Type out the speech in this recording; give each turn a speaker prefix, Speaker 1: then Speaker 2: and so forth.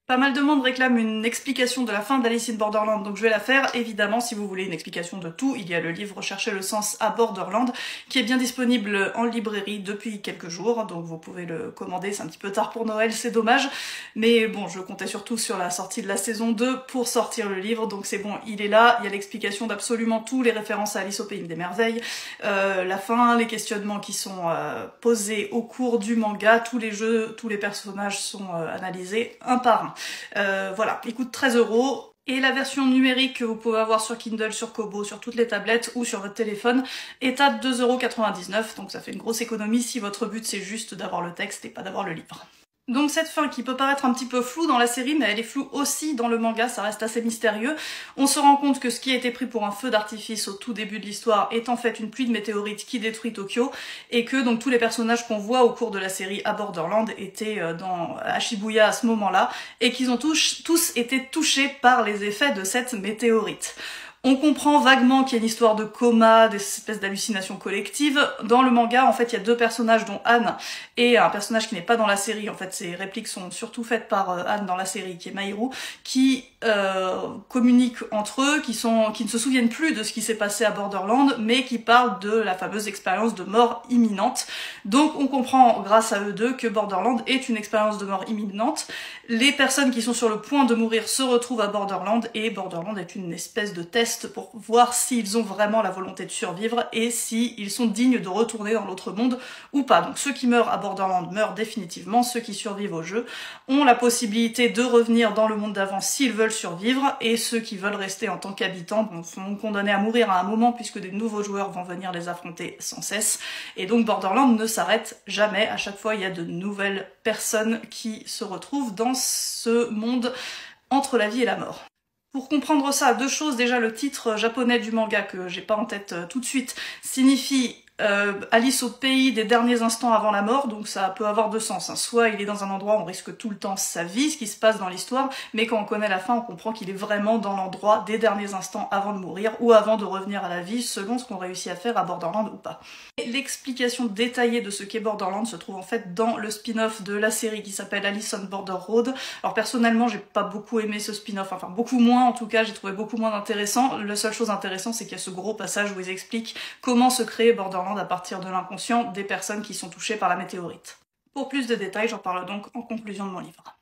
Speaker 1: Pas mal de monde réclame une explication de la fin d'Alice in Borderland, donc je vais la faire. Évidemment, si vous voulez une explication de tout, il y a le livre Cherchez le sens à Borderland, qui est bien disponible en librairie depuis quelques jours, donc vous pouvez le commander. C'est un petit peu tard pour Noël, c'est dommage, mais bon, je comptais surtout sur la sortie de la saison 2 pour sortir le livre, donc c'est bon, il est là. Il y a l'explication d'absolument tout, les références à Alice au Pays des Merveilles, la fin, les questionnements qui sont posés au cours du manga, tous les jeux, tous les personnages sont analysés un par un. Voilà, il coûte 13 €. Et la version numérique que vous pouvez avoir sur Kindle, sur Kobo, sur toutes les tablettes ou sur votre téléphone est à 2,99 €, donc ça fait une grosse économie si votre but c'est juste d'avoir le texte et pas d'avoir le livre. Donc cette fin qui peut paraître un petit peu floue dans la série, mais elle est floue aussi dans le manga, ça reste assez mystérieux. On se rend compte que ce qui a été pris pour un feu d'artifice au tout début de l'histoire est en fait une pluie de météorites qui détruit Tokyo, et que donc tous les personnages qu'on voit au cours de la série à Borderland étaient à Shibuya à ce moment-là, et qu'ils ont tous été touchés par les effets de cette météorite. On comprend vaguement qu'il y a une histoire de coma, des espèces d'hallucinations collectives. Dans le manga, en fait, il y a deux personnages, dont Anne et un personnage qui n'est pas dans la série. En fait, ces répliques sont surtout faites par Anne dans la série, qui est Mahiru, qui communiquent entre eux, qui ne se souviennent plus de ce qui s'est passé à Borderland, mais qui parlent de la fameuse expérience de mort imminente. Donc on comprend, grâce à eux deux, que Borderland est une expérience de mort imminente. Les personnes qui sont sur le point de mourir se retrouvent à Borderland, et Borderland est une espèce de test pour voir s'ils ont vraiment la volonté de survivre et s'ils sont dignes de retourner dans l'autre monde ou pas. Donc ceux qui meurent à Borderland meurent définitivement, ceux qui survivent au jeu ont la possibilité de revenir dans le monde d'avant s'ils veulent survivre, et ceux qui veulent rester en tant qu'habitants sont condamnés à mourir à un moment, puisque des nouveaux joueurs vont venir les affronter sans cesse. Et donc Borderland ne s'arrête jamais, à chaque fois il y a de nouvelles personnes qui se retrouvent dans ce monde entre la vie et la mort. Pour comprendre ça, deux choses. Déjà, le titre japonais du manga, que j'ai pas en tête tout de suite, signifie Alice au pays des derniers instants avant la mort, donc ça peut avoir deux sens. Hein. Soit il est dans un endroit où on risque tout le temps sa vie, ce qui se passe dans l'histoire, mais quand on connaît la fin, on comprend qu'il est vraiment dans l'endroit des derniers instants avant de mourir, ou avant de revenir à la vie, selon ce qu'on réussit à faire à Borderland ou pas. L'explication détaillée de ce qu'est Borderland se trouve en fait dans le spin-off de la série qui s'appelle Alice on Border Road. Alors personnellement, j'ai pas beaucoup aimé ce spin-off, enfin beaucoup moins en tout cas, j'ai trouvé beaucoup moins intéressant. La seule chose intéressante, c'est qu'il y a ce gros passage où ils expliquent comment se crée Borderland à partir de l'inconscient des personnes qui sont touchées par la météorite. Pour plus de détails, j'en parle donc en conclusion de mon livre.